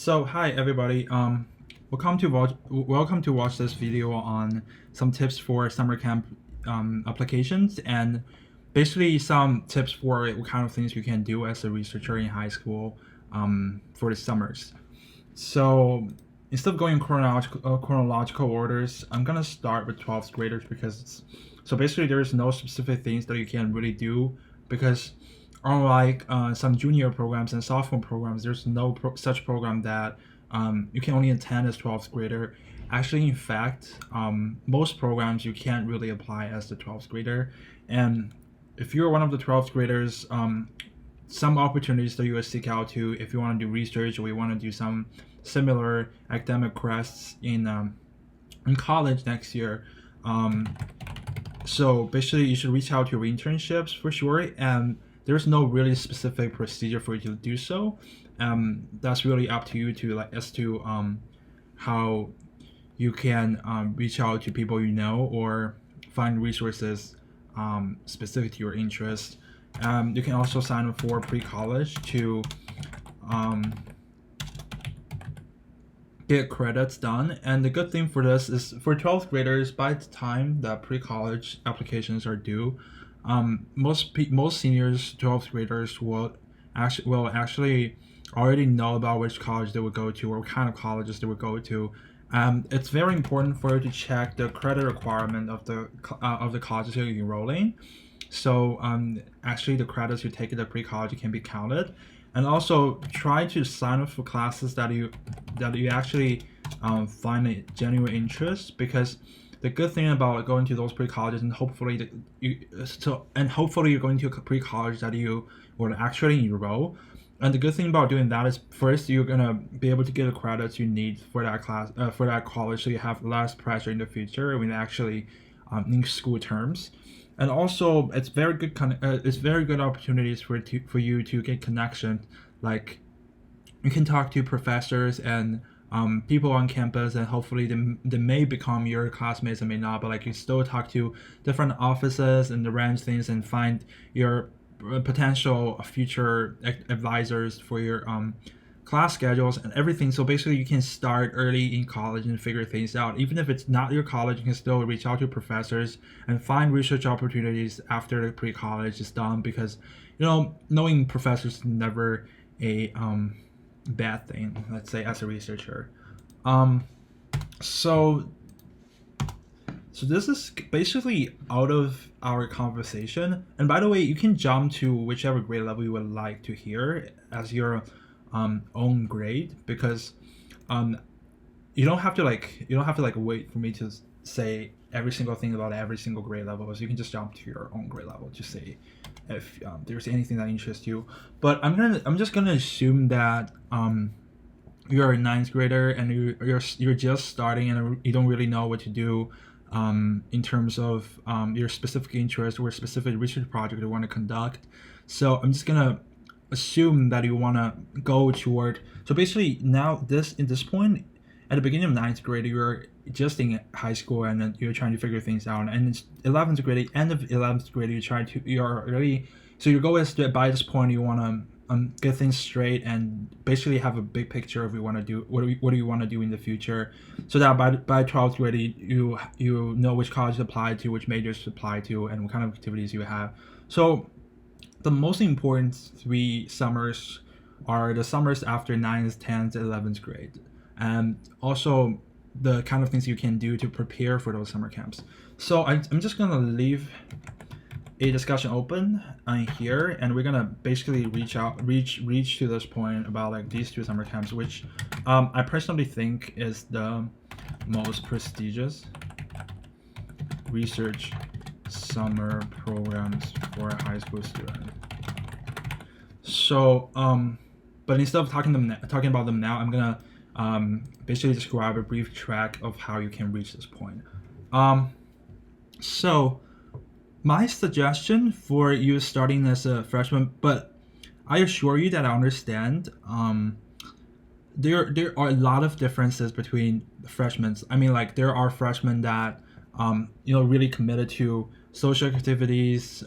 So hi everybody. Welcome to watch this video on some tips for summer camp applications and basically some tips for what kind of things you can do as a researcher in high school for the summers. So instead of going in chronological orders, I'm gonna start with 12th graders because basically there's no specific things that you can really do because unlike some junior programs and sophomore programs, there's no such program that you can only attend as 12th grader. Actually, in fact, most programs you can't really apply as the 12th grader. And if you're one of the 12th graders, some opportunities that you would seek out to if you want to do research or you want to do some similar academic quests in college next year. So basically, you should reach out to your internships for sure, and there's no really specific procedure for you to do so. That's really up to you to as to how you can reach out to people you know or find resources specific to your interest. You can also sign up for pre-college to get credits done. And the good thing for this is for 12th graders, by the time that pre-college applications are due, most seniors, 12th graders will actually already know about which college they would go to or what kind of colleges they would go to. It's very important for you to check the credit requirement of the colleges you're enrolling. So actually, the credits you take at the pre-college can be counted, and also try to sign up for classes that you actually find a genuine interest, because the good thing about going to those pre-colleges and hopefully you're going to a pre-college that you will actually enroll. And the good thing about doing that is, first, you're gonna be able to get the credits you need for that class, for that college, so you have less pressure in the future when actually in school terms. And also, it's very good opportunities for you to get connection. Like, you can talk to professors and people on campus, and hopefully they may become your classmates and may not, but like you still talk to different offices and arrange things and find your potential future advisors for your class schedules and everything. So basically, you can start early in college and figure things out. Even if it's not your college, you can still reach out to professors and find research opportunities after the pre-college is done, because knowing professors is never a bad thing, let's say, as a researcher. So this is basically out of our conversation. And by the way, you can jump to whichever grade level you would like to hear as your own grade, because you don't have to wait for me to say every single thing about every single grade level. So you can just jump to your own grade level to say if there's anything that interests you. But I'm just gonna assume that you're a 9th grader and you're just starting and you don't really know what to do in terms of your specific interest or specific research project you want to conduct. So I'm just gonna assume that you want to go toward. So basically, now in this point, at the beginning of 9th grade, you're just in high school and then you're trying to figure things out. And it's 11th grade, end of 11th grade, so your goal is that by this point you want to get things straight and basically have a big picture of what do you want to do in the future, so that by 12th grade you know which college to apply to, which majors to apply to, and what kind of activities you have. So the most important 3 summers are the summers after 9th, 10th, 11th grade, and also the kind of things you can do to prepare for those summer camps. So I'm just gonna leave a discussion open here, and we're gonna basically reach to this point about like these 2 summer camps, which I personally think is the most prestigious research summer programs for a high school student. So but instead of talking about them now, I'm gonna basically describe a brief track of how you can reach this point. So my suggestion for you starting as a freshman, but I assure you that I understand there are a lot of differences between freshmen. I mean, like, there are freshmen that really committed to social activities,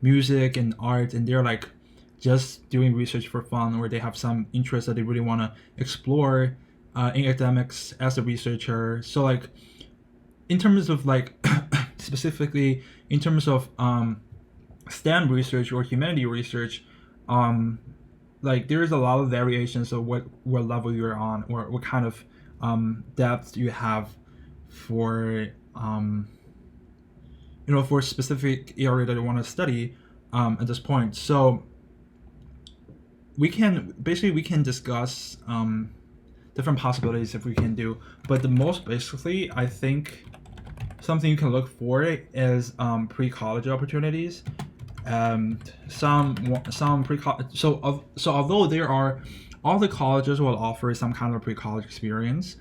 music and art, and they're like just doing research for fun, or they have some interest that they really want to explore in academics as a researcher. So like in terms of like specifically in terms of STEM research or humanity research, like there's a lot of variations of what level you're on, or what kind of depth you have for for a specific area that you want to study at this point. So we can discuss different possibilities if we can do, but the most basically I think something you can look for is pre-college opportunities. Some pre-college. So although there are, all the colleges will offer some kind of pre-college experience.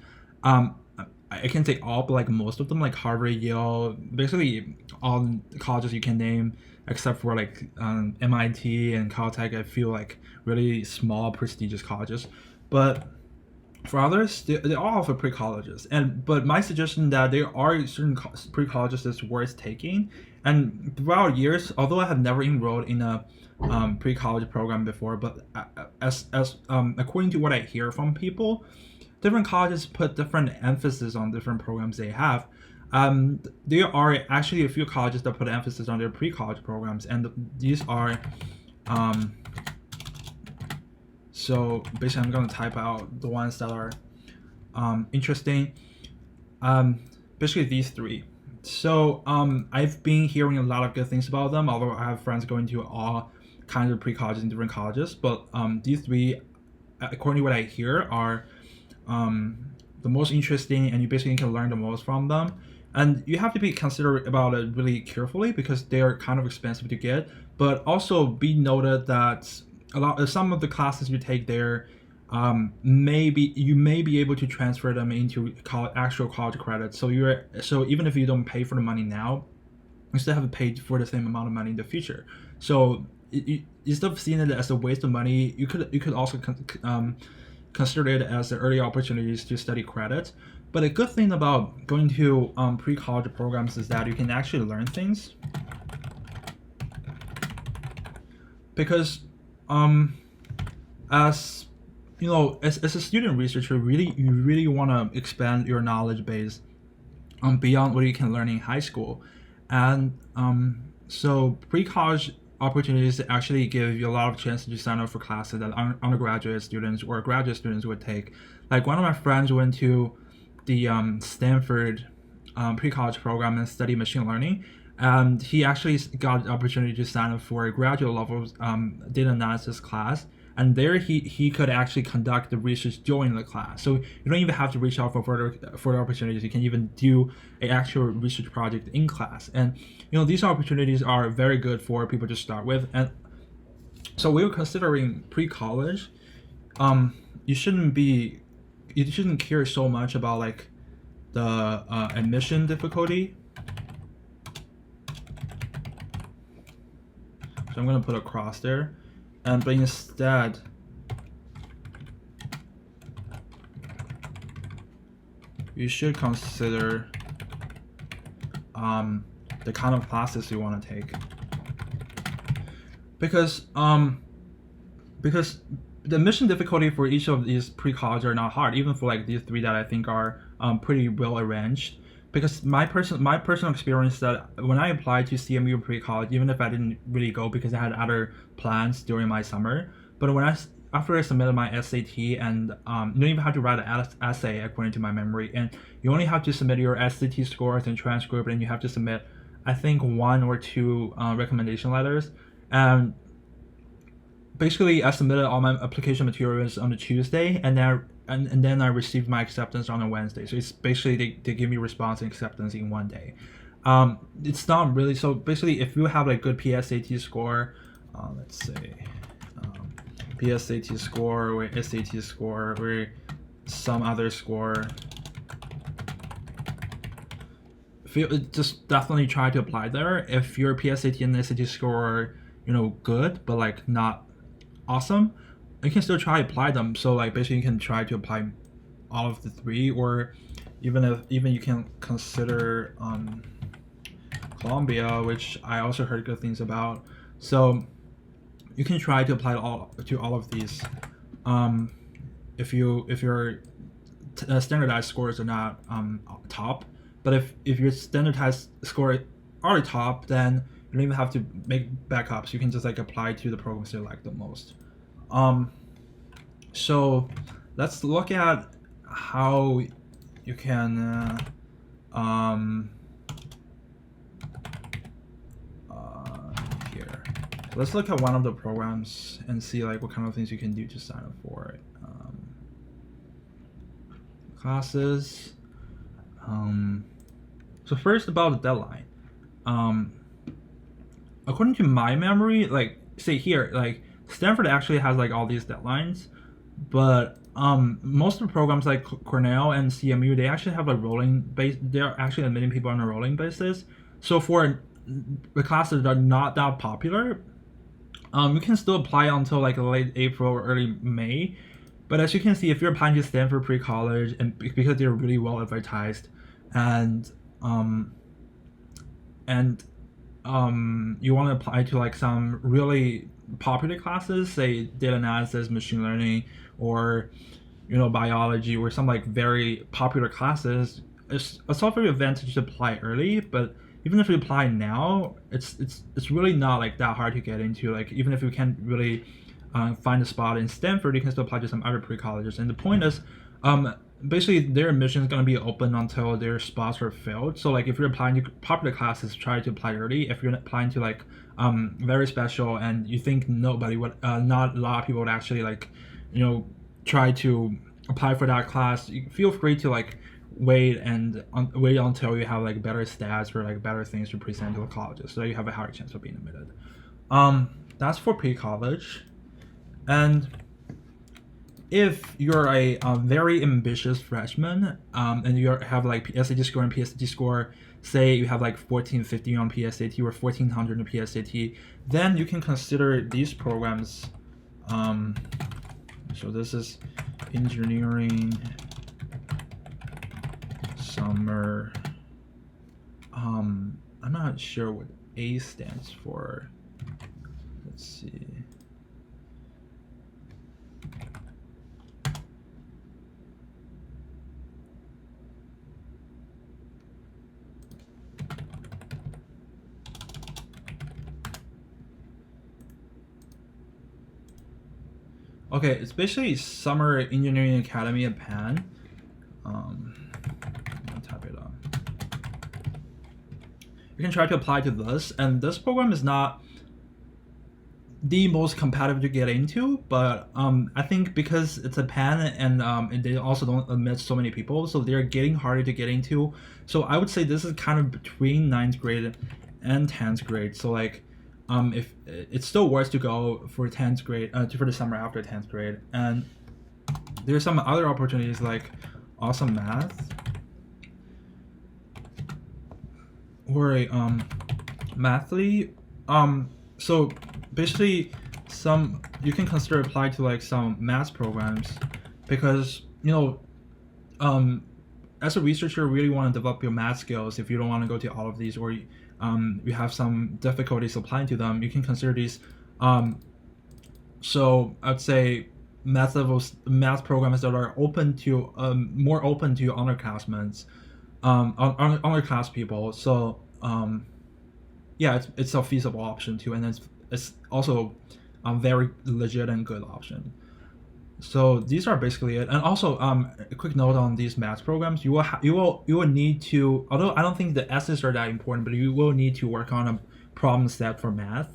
I can say all, but like most of them, like Harvard, Yale, basically all colleges you can name, except for like MIT and Caltech. I feel like really small, prestigious colleges, but for others, they all offer pre-colleges. But my suggestion that there are certain pre-colleges that's worth taking. And throughout years, although I have never enrolled in a pre-college program before, but as according to what I hear from people, different colleges put different emphasis on different programs they have. There are actually a few colleges that put emphasis on their pre-college programs, and these are so basically I'm going to type out the ones that are interesting. Basically these three. So I've been hearing a lot of good things about them, although I have friends going to all kinds of pre-colleges in different colleges. But these three, according to what I hear, are the most interesting, and you basically can learn the most from them. And you have to be considerate about it really carefully, because they are kind of expensive to get. But also be noted that some of the classes you take there, you may be able to transfer them into actual college credits. So even if you don't pay for the money now, you still have to pay for the same amount of money in the future. So instead of seeing it as a waste of money, you could also consider it as early opportunities to study credit. But a good thing about going to pre-college programs is that you can actually learn things, because as you know, as a student researcher, you really want to expand your knowledge base beyond what you can learn in high school. And so pre-college opportunities actually give you a lot of chances to sign up for classes that undergraduate students or graduate students would take. Like one of my friends went to the Stanford pre-college program and studied machine learning, and he actually got the opportunity to sign up for a graduate level data analysis class. And there he could actually conduct the research during the class. So you don't even have to reach out for further opportunities. You can even do an actual research project in class. And these opportunities are very good for people to start with. And so we were considering pre-college. You shouldn't care so much about like the admission difficulty. So I'm gonna put a cross there. But instead, you should consider the kind of classes you want to take, because the admission difficulty for each of these pre-college are not hard, even for like these three that I think are pretty well arranged. Because my personal experience, that when I applied to CMU pre-college, even if I didn't really go because I had other plans during my summer, but after I submitted my SAT, and you don't even have to write an essay according to my memory, and you only have to submit your SAT scores and transcript, and you have to submit I think 1 or 2 recommendation letters. And basically I submitted all my application materials on a Tuesday, and then I received my acceptance on a Wednesday. So it's basically they give me response and acceptance in one day. It's not really, so basically if you have like good PSAT score, let's say PSAT score or SAT score or some other score, just definitely try to apply there. If your PSAT and SAT score are good but like not awesome, you can still try to apply them. So like basically you can try to apply all of the three, or even you can consider Columbia, which I also heard good things about. So you can try to apply to all of these. If your standardized scores are not top, but if your standardized score are top, then you don't even have to make backups. You can just like apply to the programs you like the most. So let's look at how you can here. Let's look at one of the programs and see like what kind of things you can do to sign up for it. Classes. So first about the deadline. According to my memory, like say here, like Stanford actually has like all these deadlines, but most of the programs like Cornell and CMU, they actually have a rolling base. They're actually admitting people on a rolling basis. So for the classes that are not that popular, you can still apply until like late April or early May. But as you can see, if you're applying to Stanford pre-college, and because they're really well advertised, and you want to apply to like some really popular classes, say data analysis, machine learning, or biology, or some like very popular classes, it's a software advantage to apply early. But even if you apply now, it's really not like that hard to get into. Like even if you can't really find a spot in Stanford, you can still apply to some other pre-colleges. And the point is, basically their admission is going to be open until their spots are filled. So like if you're applying to popular classes, try to apply early. If you're applying to like very special and you think nobody would, not a lot of people would actually like, try to apply for that class, feel free to like wait until you have like better stats or like better things to present to the colleges, so you have a higher chance of being admitted. That's for pre-college. And if you're a very ambitious freshman, and you have like SAT score and PSAT score, say you have like 1450 on PSAT or 1400 on PSAT, then you can consider these programs. So this is engineering summer. I'm not sure what A stands for. Let's see. Okay, it's basically Summer Engineering Academy at Penn. I'll type it up. You can try to apply to this, and this program is not the most competitive to get into, but I think because it's a Penn and they also don't admit so many people, so they're getting harder to get into. So I would say this is kind of between 9th grade and 10th grade. So like if it's still worth to go for 10th grade, for the summer after 10th grade. And there's some other opportunities like Awesome Math or a Mathly. So basically you can consider apply to like some math programs, because as a researcher, you really want to develop your math skills. If you don't want to go to all of these, or you have some difficulties applying to them, you can consider these. So I'd say math programs that are open to more open to underclassmen, underclass people. So yeah, it's a feasible option too, and it's also a very legit and good option. So these are basically it. And also a quick note on these math programs, you will need to, although I don't think the essays are that important, but you will need to work on a problem set for math.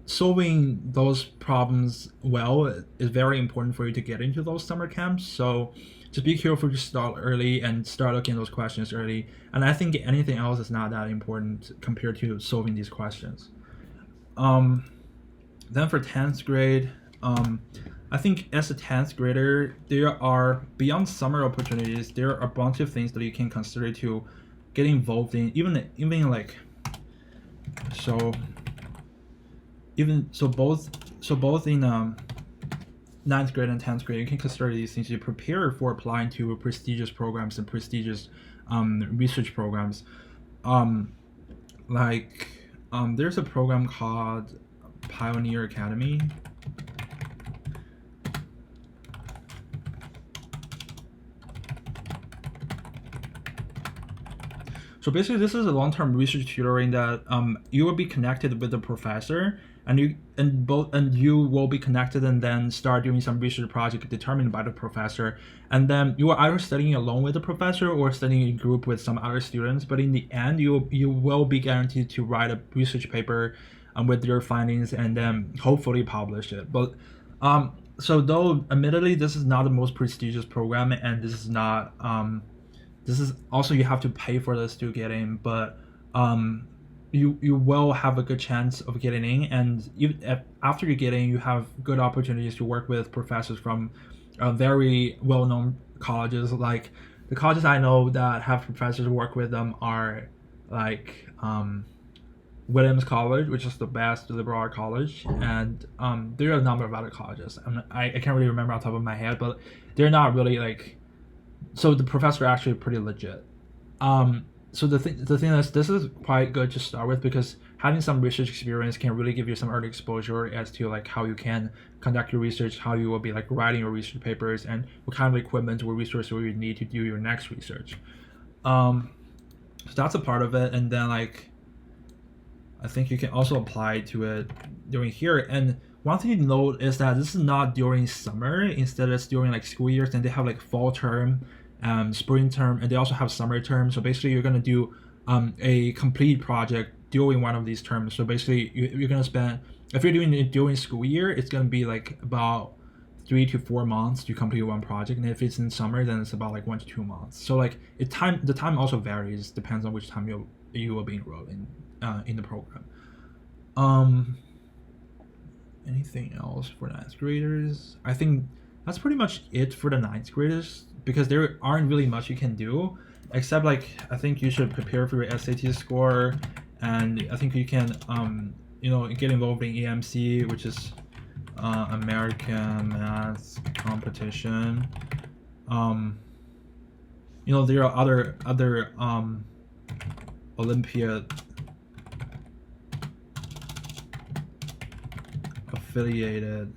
Solving those problems well is very important for you to get into those summer camps. So just be careful to start early and start looking at those questions early. And I think anything else is not that important compared to solving these questions. Then for 10th grade, I think as a 10th grader, there are, beyond summer opportunities, there are a bunch of things that you can consider to get involved in, even like, both in 9th grade and 10th grade, you can consider these things to prepare for applying to prestigious programs and prestigious research programs. There's a program called Pioneer Academy. So basically, this is a long-term research tutoring that you will be connected with the professor, and you will be connected and then start doing some research project determined by the professor, and then you are either studying alone with the professor or studying in group with some other students. But in the end, you will be guaranteed to write a research paper with your findings and then hopefully publish it. But so though admittedly this is not the most prestigious program, and this is not this is also, you have to pay for this to get in, but you will have a good chance of getting in, and after you get in, you have good opportunities to work with professors from very well-known colleges. Like the colleges I know that have professors work with them are like Williams College, which is the best liberal art college, and there are a number of other colleges. I can't really remember off the top of my head, but they're not really like. So the professor are actually pretty legit. So the thing is, this is quite good to start with, because having some research experience can really give you some early exposure as to like how you can conduct your research, how you will be like writing your research papers, and what kind of equipment or resources you need to do your next research. So that's a part of it, and then like I think you can also apply to it during here. And one thing to note is that this is not during summer. Instead, it's during like school years, and they have like fall term, spring term, and they also have summer term. So basically, you're gonna do a complete project during one of these terms. So basically, you're gonna spend, if you're doing it during school year, it's gonna be like about 3 to 4 months to complete one project, and if it's in summer, then it's about like 1 to 2 months. So like the time also varies, depends on which time you will be enrolled in the program. Anything else for 9th graders? I think that's pretty much it for the 9th graders, because there aren't really much you can do, except like I think you should prepare for your SAT score, and I think you can get involved in AMC, which is American Math Competition. There are other Olympiad affiliated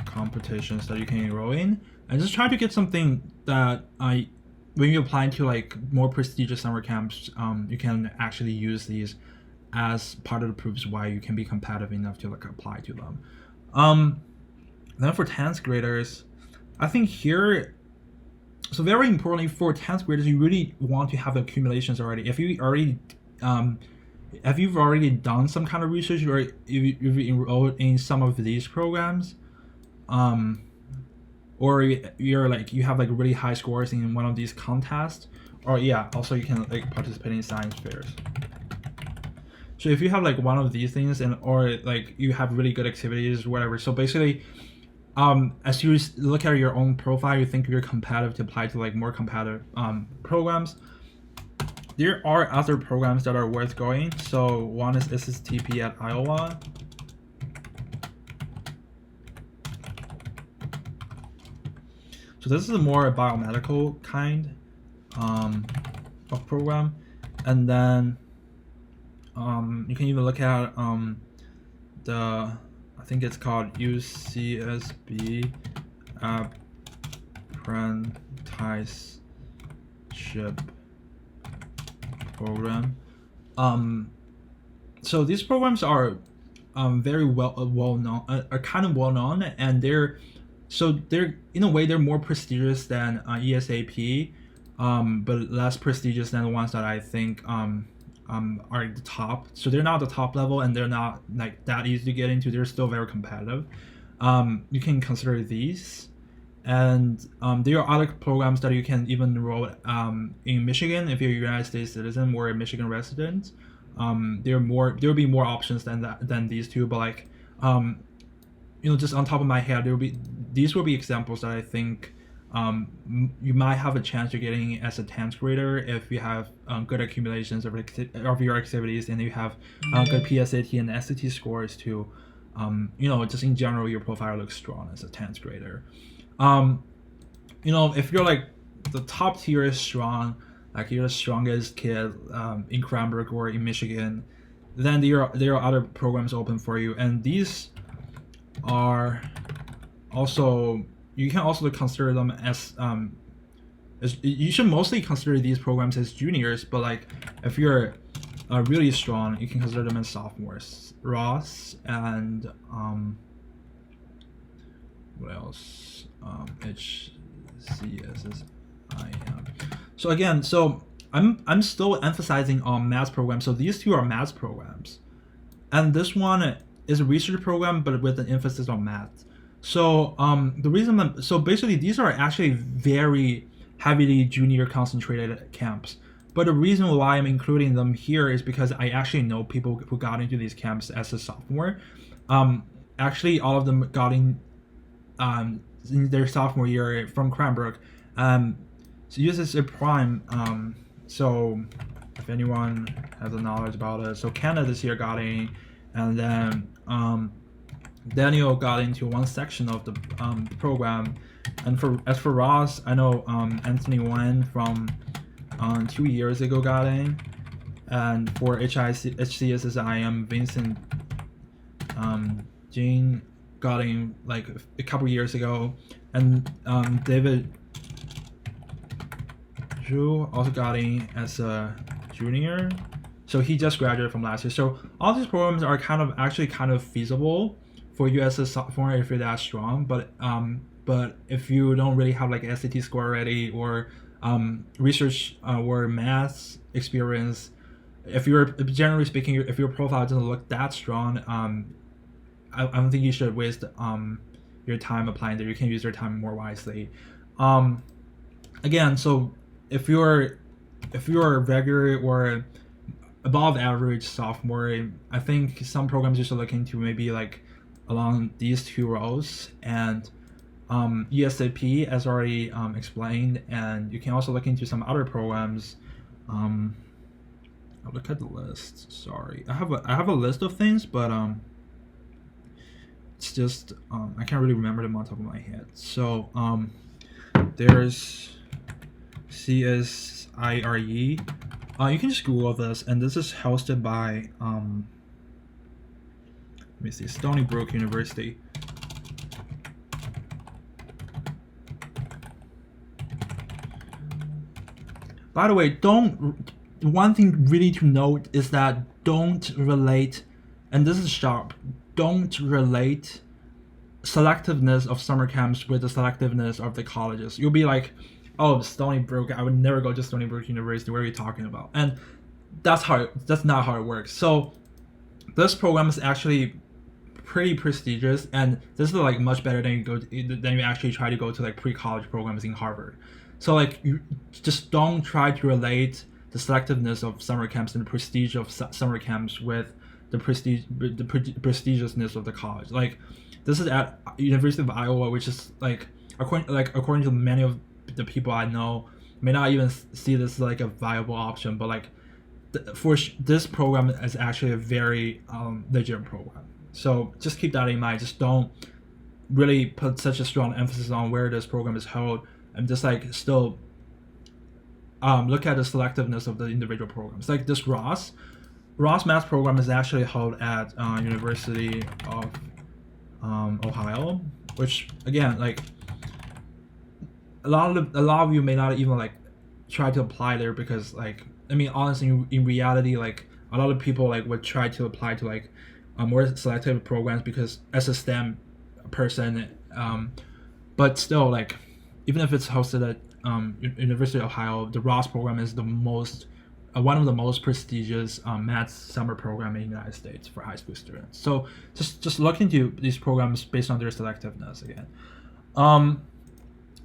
competitions that you can enroll in, and just try to get something that when you apply to like more prestigious summer camps, you can actually use these as part of the proofs why you can be competitive enough to like apply to them. Then for 10th graders, I think here, so very importantly for 10th graders, you really want to have accumulations already. If you've already done some kind of research, or if you've enrolled in some of these programs, or you're like you have like really high scores in one of these contests, or also you can like participate in science fairs. So if you have like one of these things, or like you have really good activities, whatever. So basically, as you look at your own profile, you think you're competitive to apply to like more competitive programs. There are other programs that are worth going. So one is SSTP at Iowa. So this is a more biomedical kind of program. And then you can even look at I think it's called UCSB Apprenticeship Program. So these programs are very well known, are kind of well known, and they're in a way they're more prestigious than ESAP, but less prestigious than the ones that I think are at the top. So they're not the top level, and they're not like that easy to get into. They're still very competitive. You can consider these. And there are other programs that you can even enroll in Michigan if you're a United States citizen or a Michigan resident. There will be more options than these two, but like just on top of my head, these will be examples that I think you might have a chance of getting as a 10th grader if you have good accumulations of your activities, and you have good PSAT and SAT scores to just in general your profile looks strong as a 10th grader. If you're like the top tier is strong, like you're the strongest kid in Cranbrook or in Michigan, then there are other programs open for you, and these are also, you can also consider them as you should mostly consider these programs as juniors, but like if you're really strong, you can consider them as sophomores. Ross and what else? HCSSIM. So again, I'm still emphasizing on maths programs. So these two are maths programs, and this one is a research program, but with an emphasis on math. So the reason, so basically these are actually very heavily junior concentrated camps. But the reason why I'm including them here is because I actually know people who got into these camps as a sophomore. Actually, all of them got in their sophomore year from Cranbrook. So this is a prime. So if anyone has the knowledge about it, so Canada this year got in, and then Daniel got into one section of the program. And as for Ross, I know Anthony Wen from 2 years ago got in, and for HCSSIM, Vincent Jean got in like a couple years ago, and David Zhu also got in as a junior, so he just graduated from last year. So all these programs are actually kind of feasible for you as a sophomore if you're that strong, but if you don't really have like SAT score already, or research or math experience, if you're, generally speaking, if your profile doesn't look that strong, I don't think you should waste your time applying there. You can use your time more wisely. Again, so if you're a regular or above average sophomore, I think some programs you should look into maybe like along these two rows, and ESAP as already explained, and you can also look into some other programs. I'll look at the list. Sorry, I have a list of things, but it's just I can't really remember them on top of my head. So there's CSIRE. You can just Google this, and this is hosted by let me see, Stony Brook University. By the way, one thing really to note is that don't relate, and this is sharp, don't relate selectiveness of summer camps with the selectiveness of the colleges. You'll be like, oh, Stony Brook, I would never go to Stony Brook University, what are you talking about? And that's not how it works. So this program is actually pretty prestigious, and this is like much better than you actually try to go to like pre-college programs in Harvard. So like, you just don't try to relate the selectiveness of summer camps and the prestige of summer camps with the prestigiousness of the college. Like, this is at University of Iowa, which is like according to many of the people I know, may not even see this as like a viable option, but like this program is actually a very legit program. So just keep that in mind. Just don't really put such a strong emphasis on where this program is held, and just like still look at the selectiveness of the individual programs. Like this Ross math program is actually held at University of Ohio, which again, like a lot of you may not even like try to apply there, because like, I mean, honestly, in reality, like a lot of people like would try to apply to like more selective programs because as a STEM person, but still, like, even if it's hosted at University of Ohio, the Ross program is the most one of the most prestigious math summer program in the United States for high school students. So just look into these programs based on their selectiveness again.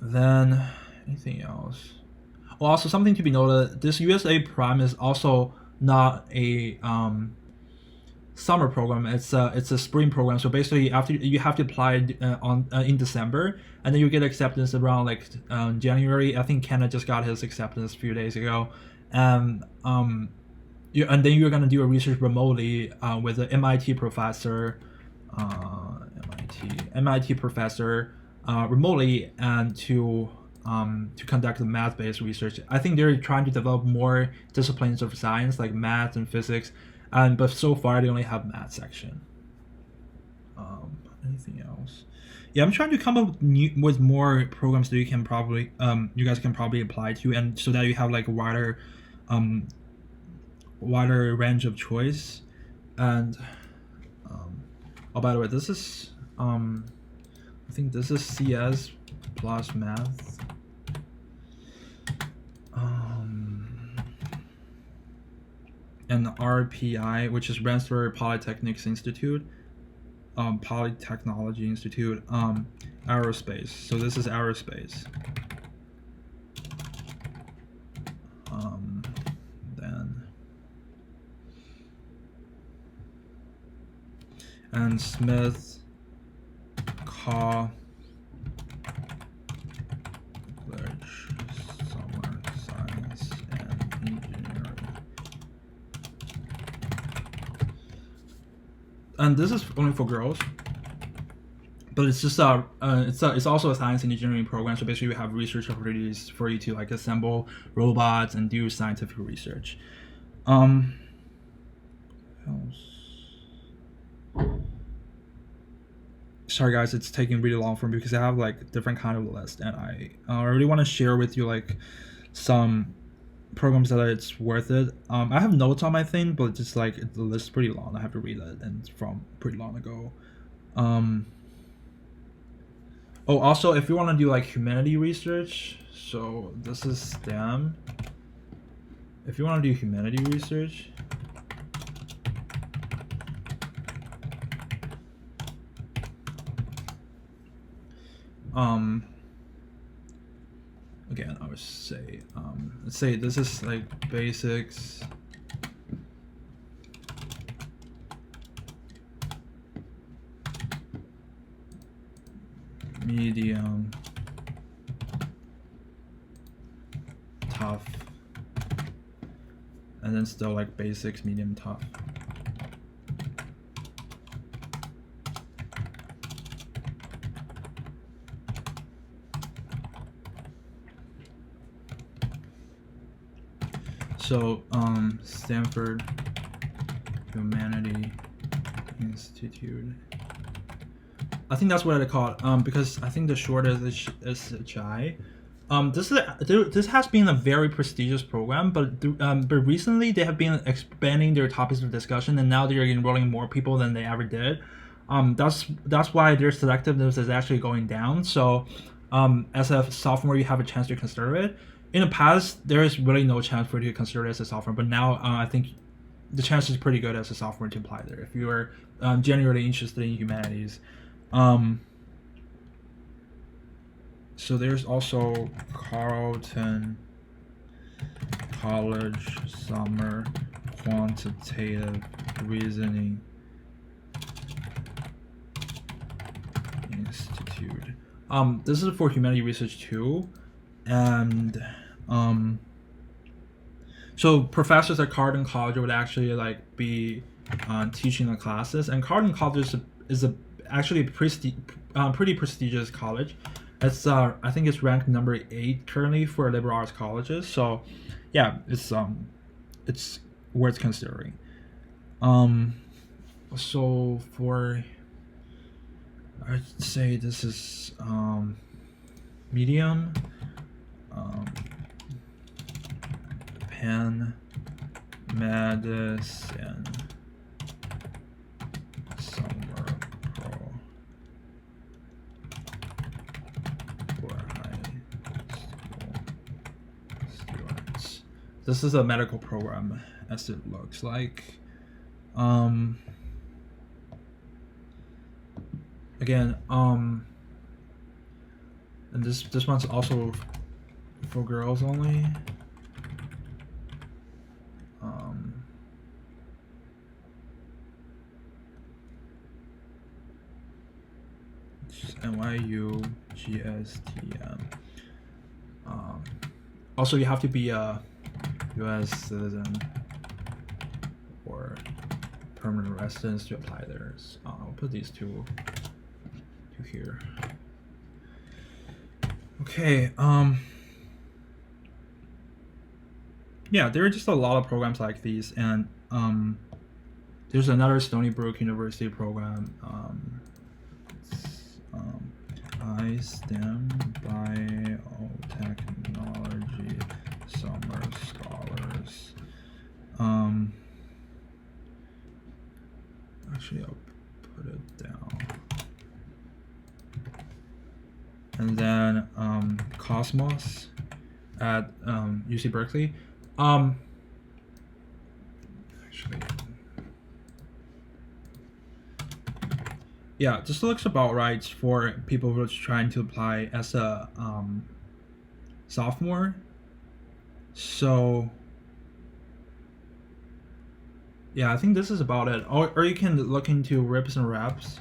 Then anything else? Well, also something to be noted: this USA Prime is also not a summer program. It's a spring program. So basically, after you have to apply in December, and then you get acceptance around like January. I think Kenneth just got his acceptance a few days ago, and then you're gonna do a research remotely with an MIT professor, remotely, and to conduct the math-based research. I think they're trying to develop more disciplines of science like math and physics. but so far they only have math section. Anything else? Yeah, I'm trying to come up with more programs that you can probably you guys can probably apply to, and so that you have like a wider range of choice. And oh, by the way, this is I think this is CS plus math. And RPI, which is Rensselaer Polytechnics Institute, Polytechnology Institute, aerospace. So this is aerospace. Then and Smith, College, Summer Science and Engineering. And this is only for girls, but it's just it's also a science and engineering program. So basically, we have research opportunities for you to like assemble robots and do scientific research. Sorry guys, it's taking really long for me because I have like different kind of list, and I really want to share with you like some programs that it's worth it. I have notes on my thing, but just like the list is pretty long. I have to read it, and it's from pretty long ago. Oh, also, if you want to do like humanity research, so this is STEM. If you want to do humanity research, again, I would say, let's say this is like basics, medium, tough, and then still like basics, medium, tough. So, Stanford Humanity Institute. I think that's what I call it, because I think the short is SHI. This has been a very prestigious program, but recently they have been expanding their topics of discussion, and now they're enrolling more people than they ever did. That's why their selectiveness is actually going down. So, as a sophomore, you have a chance to consider it. In the past, there is really no chance for you to consider it as a sophomore, but now I think the chance is pretty good as a sophomore to apply there if you are genuinely interested in humanities. So there's also Carleton College Summer Quantitative Reasoning Institute. This is for humanity research too, and so professors at Carleton College would actually like be teaching the classes, and Carleton College is actually a pretty prestigious college. It's I think it's ranked number 8 currently for liberal arts colleges. So yeah, it's worth considering. So for I'd say this is medium, Penn Medicine Summer Pro for high school students. This is a medical program as it looks like. Again, and this one's also for girls only. NYU GSTM. Also, you have to be a U.S. citizen or permanent residence to apply there. So I'll put these two here. Okay. Yeah, there are just a lot of programs like these, and there's another Stony Brook University program. iSTEM Biotechnology Summer Scholars. Actually, I'll put it down. And then Cosmos at UC Berkeley. Actually, yeah, this looks about right for people who are trying to apply as a sophomore. So yeah, I think this is about it. Or you can look into RIPs and REPs.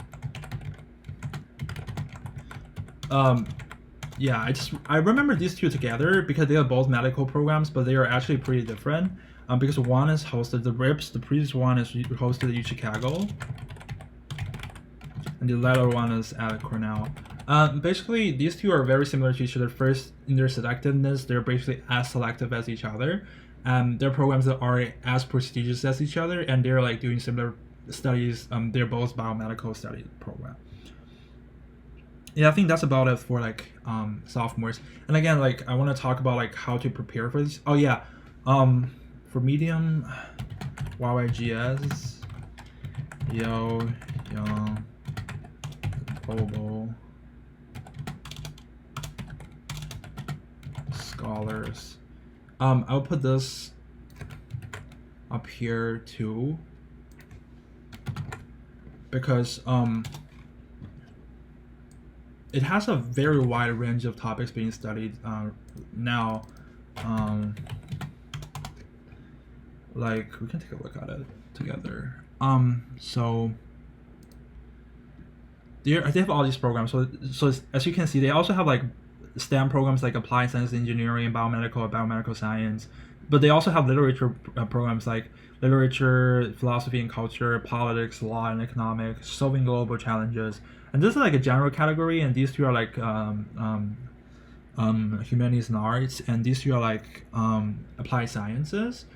Yeah, I remember these two together because they are both medical programs, but they are actually pretty different. Because one is hosted, the RIPs, the previous one is hosted at Chicago, and the latter one is at Cornell. Basically, these two are very similar to each other. First, in their selectiveness, they're basically as selective as each other. They're programs that are as prestigious as each other, and they're like doing similar studies. They're both biomedical study program. Yeah, I think that's about it for like sophomores. And again, like I want to talk about like how to prepare for this. Oh yeah, for medium, YYGS, Yo, Young, Bobo, Scholars. I'll put this up here too, because it has a very wide range of topics being studied now. Like we can take a look at it together. So they have all these programs. So as you can see, they also have like STEM programs like applied science, engineering, biomedical science. But they also have literature programs like literature, philosophy and culture, politics, law and economics, solving global challenges. And this is like a general category, and these two are like humanities and arts, and these two are like applied sciences.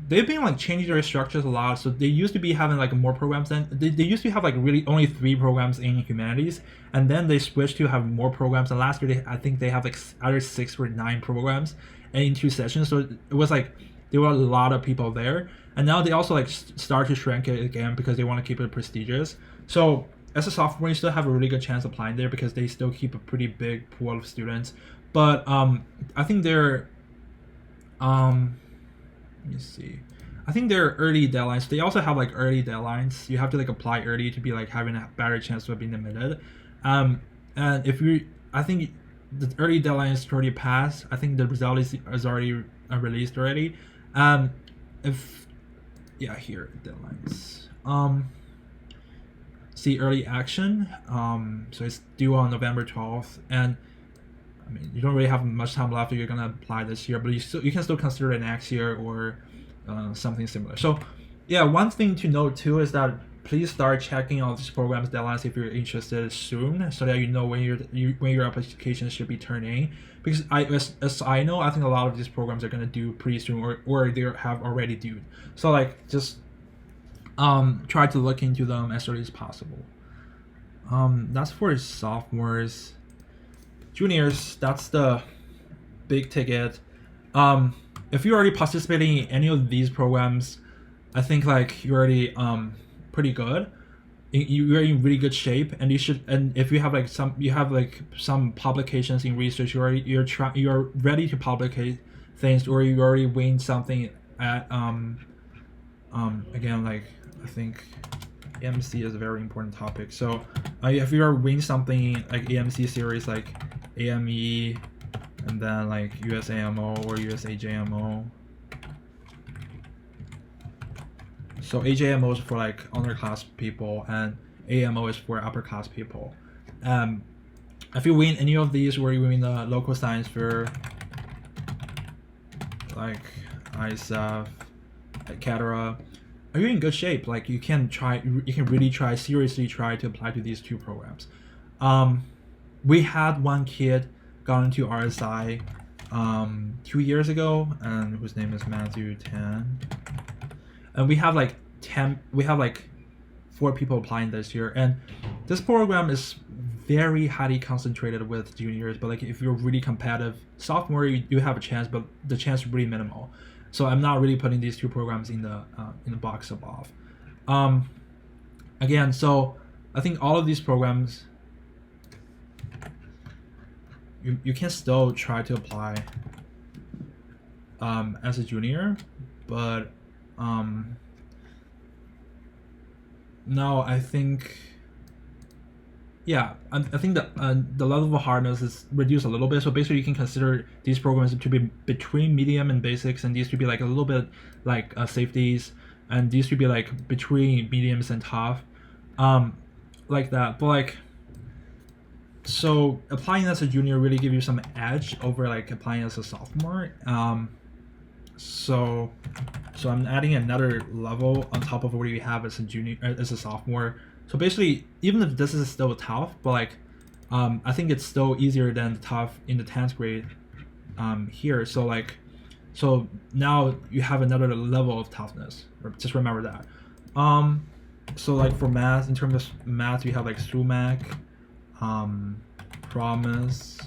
They've been like changing their structures a lot. So they used to be having like more programs than they used to have like really only 3 programs in humanities, and then they switched to have more programs. And last year I think they have like either 6 or 9 programs in 2 sessions. So it was like there were a lot of people there, and now they also like start to shrink it again because they want to keep it prestigious. So as a sophomore, you still have a really good chance applying there because they still keep a pretty big pool of students. But I think they're let me see. I think there are early deadlines. They also have like early deadlines. You have to like apply early to be like having a better chance of being admitted. And if you, I think the early deadline is already passed. I think the result is already released already. If yeah, here deadlines. See early action. So it's due on November 12th, and I mean, you don't really have much time left if you're gonna apply this year, but you can still consider it next year or something similar. So, yeah, one thing to note too is that please start checking all these programs deadlines if you're interested soon, so that you know when your application should be turning. Because as I know, I think a lot of these programs are gonna due pretty soon, or they have already due. So like just try to look into them as early as possible. That's for sophomores. Juniors, that's the big ticket. If you're already participating in any of these programs, I think like you're already pretty good. You're in really good shape, and you should. And if you have like some publications in research, you're ready to publicate things, or you already win something at again, like I think AMC is a very important topic. So if you're winning something like AMC series like AME, and then like USAMO or USAJMO. So AJMO is for like underclass people, and AMO is for upper class people. If you win any of these, where you win the local science fair, like ISAF, etc., are you in good shape? Like you can really seriously try to apply to these 2 programs. We had one kid got into RSI 2 years ago, and whose name is Matthew Tan. and we have like 4 people applying this year, and this program is very highly concentrated with juniors. But like if you're really competitive sophomore, you have a chance, but the chance is really minimal. So I'm not really putting these 2 programs in the box above. Again, so I think all of these programs, you can still try to apply as a junior, but no, I think, yeah, I think that the level of hardness is reduced a little bit. So basically, you can consider these programs to be between medium and basics, and these to be like a little bit like safeties, and these to be like between mediums and tough, like that. But like, so applying as a junior really give you some edge over like applying as a sophomore. So I'm adding another level on top of what you have as a junior, as a sophomore. So basically, even if this is still tough, but like, I think it's still easier than the tough in the 10th grade here. So like, so now you have another level of toughness. Just remember that. So like for math, in terms of math, you have like SUMAC, Promise,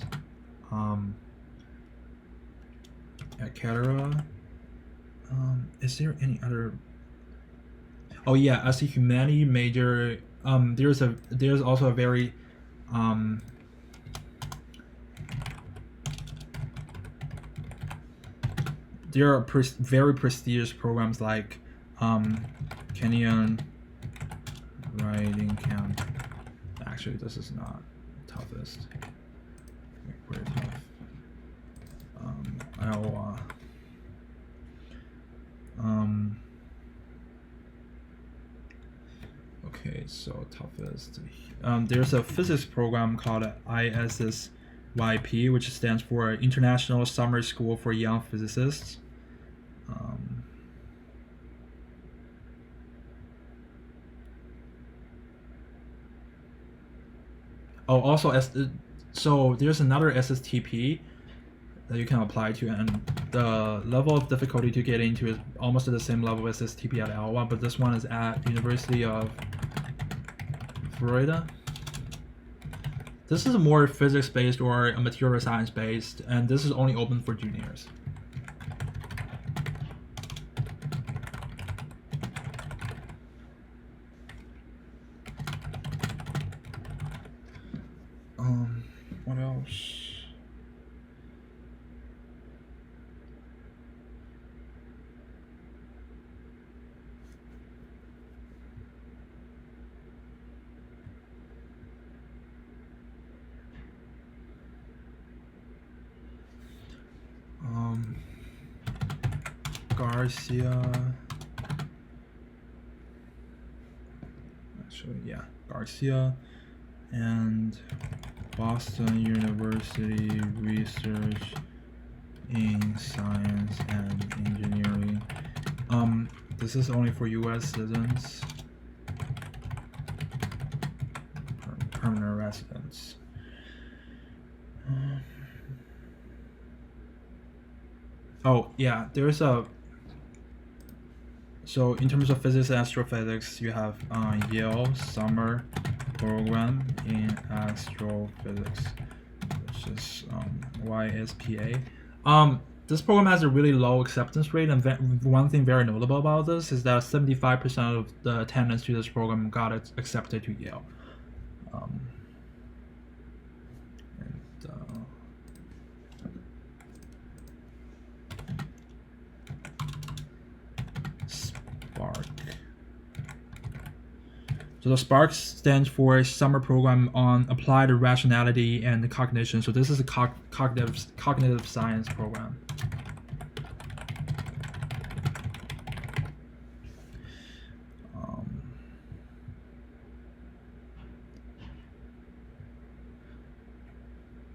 etc. Is there any other? Oh yeah, as a humanity major, there's also a very there are very prestigious programs like Kenyan writing camp. Actually, this is not toughest. Very tough. Iowa. Okay, so toughest. There's a physics program called ISSYP, which stands for International Summer School for Young Physicists. Oh, also, so there's another SSTP that you can apply to, and the level of difficulty to get into is almost at the same level as SSTP at Iowa, but this one is at University of Florida. This is more physics-based or a material science-based, and this is only open for juniors. What else? Garcia and Boston University Research in Science and Engineering. This is only for U.S. citizens, permanent residents. Oh yeah, there's a. So in terms of physics and astrophysics, you have Yale summer program in astrophysics, which is YSPA. This program has a really low acceptance rate, and one thing very notable about this is that 75% of the attendance to this program got accepted to Yale. SPARC. So the SPARC stands for Summer Program on Applied Rationality and Cognition. So this is a cognitive science program.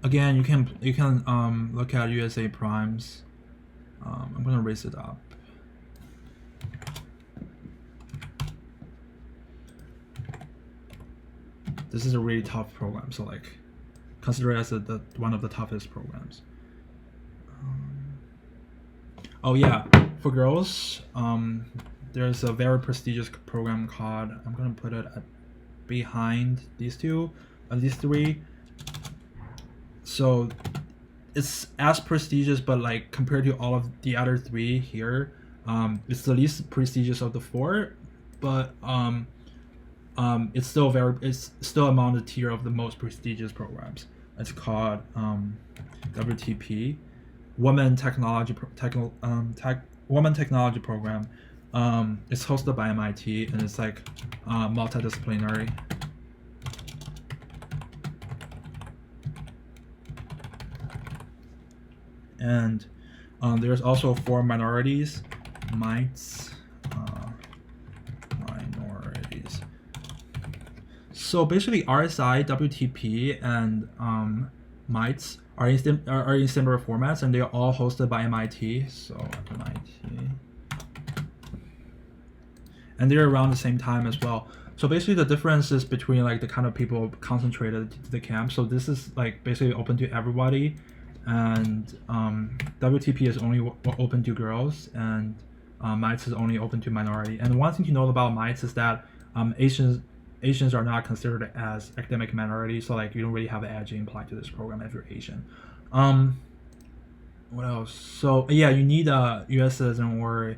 Again, you can look at USA primes. I'm gonna raise it up. This is a really tough program, so like consider it as one of the toughest programs. Oh yeah, for girls, there's a very prestigious program called, I'm gonna put it behind these three. So it's as prestigious, but like compared to all of the other three here, it's the least prestigious of the four, but it's still among the tier of the most prestigious programs. It's called WTP, Women Technology Program. It's hosted by MIT, and it's like multidisciplinary. And there's also 4 minorities, minorities. So basically, RSI, WTP, and MITES are in similar formats, and they're all hosted by MIT. So MIT, and they're around the same time as well. So basically, the difference is between like the kind of people concentrated to the camp. So this is like basically open to everybody, and WTP is only open to girls, and MITES is only open to minority. And one thing to note about MITES is that Asians are not considered as academic minorities, so like you don't really have an edge applied to this program if you're Asian. What else? So yeah, you need a U.S. citizen or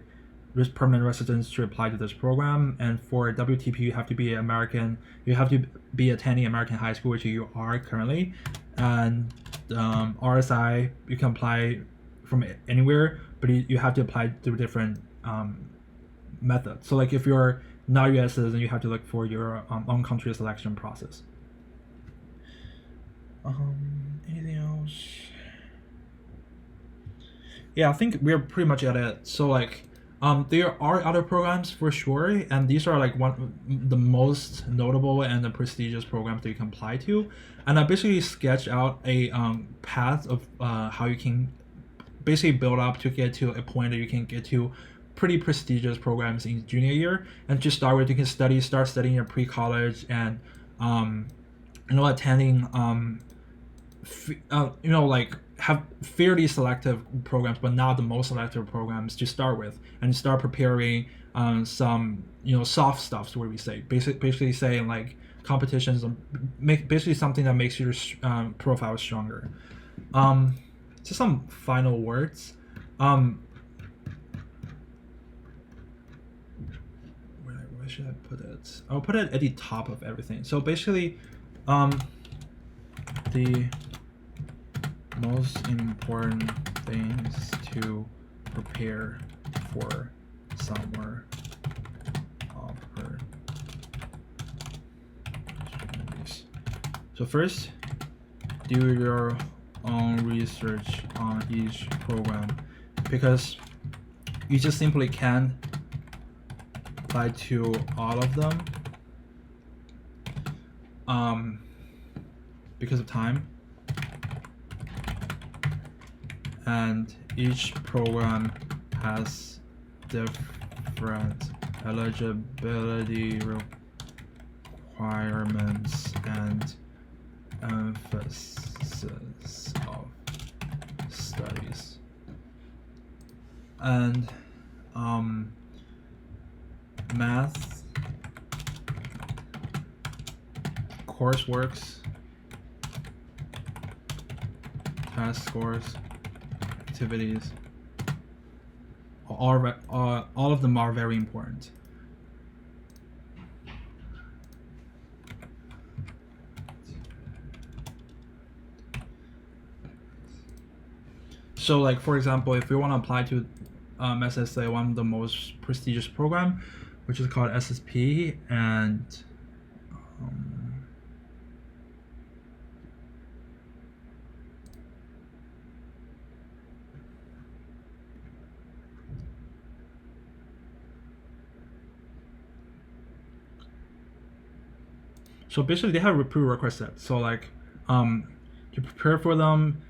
permanent residence to apply to this program. And for WTP, you have to be American. You have to be attending American high school, which you are currently. And RSI, you can apply from anywhere, but you have to apply through different methods. So like if you're not U.S. citizen, you have to look for your own country selection process. Anything else? Yeah, I think we're pretty much at it. So like, there are other programs for sure, and these are like the most notable and the prestigious programs that you can apply to. And I basically sketched out a path of how you can basically build up to get to a point that you can get to pretty prestigious programs in junior year. And to start with, you can start studying your pre-college and attending like have fairly selective programs, but not the most selective programs to start with, and start preparing some soft stuff, where we say basically saying like competitions, basically something that makes your profile stronger. Just some final words. Where should I put it? I'll put it at the top of everything. So basically, the most important things to prepare for summer opportunities. So first, do your own research on each program, because you just simply can't apply to all of them because of time, and each program has different eligibility requirements and emphasis of studies. And math, courseworks, test scores, activities, all of them are very important. So like, for example, if you want to apply to SSA, one of the most prestigious program, which is called SSP, and so basically they have a prerequisite. So like, to prepare for them,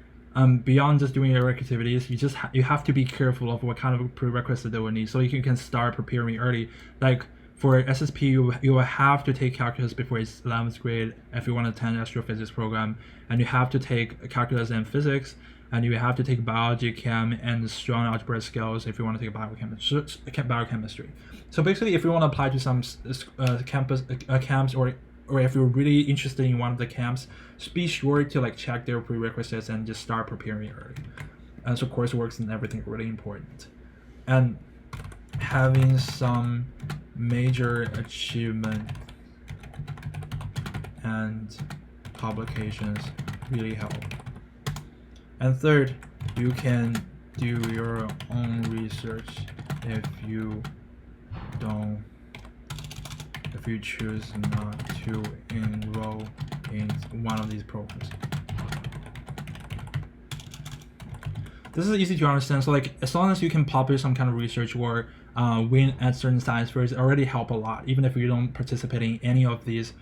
beyond just doing your activities, you have to be careful of what kind of prerequisite they will need, so you can start preparing early. Like for SSP, you will have to take calculus before it's 11th grade if you want to attend astrophysics program, and you have to take calculus and physics and you have to take biology chem and strong algebra skills if you want to take biochemistry. So basically, if you want to apply to some camps, or if you're really interested in one of the camps, just be sure to like check their prerequisites and just start preparing early. And so coursework and everything are really important. And having some major achievement and publications really help. And third, you can do your own research if you choose not to enroll in one of these programs. This is easy to understand. So like, as long as you can publish some kind of research or win at certain science fairs, it already help a lot. Even if you don't participate in any of these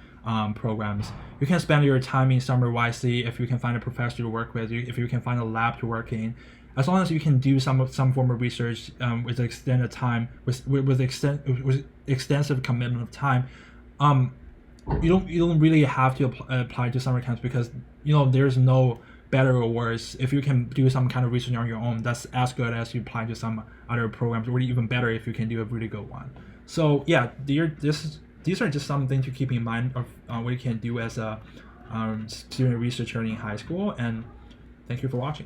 programs, you can spend your time in summer wisely. If you can find a professor to work with, if you can find a lab to work in, as long as you can do some form of research with extended time, with extensive commitment of time, you don't really have to apply to summer camps, because there's no better or worse. If you can do some kind of research on your own, that's as good as you apply to some other programs, or even better if you can do a really good one. So yeah, these are just something to keep in mind of what you can do as a student researcher in high school. And thank you for watching.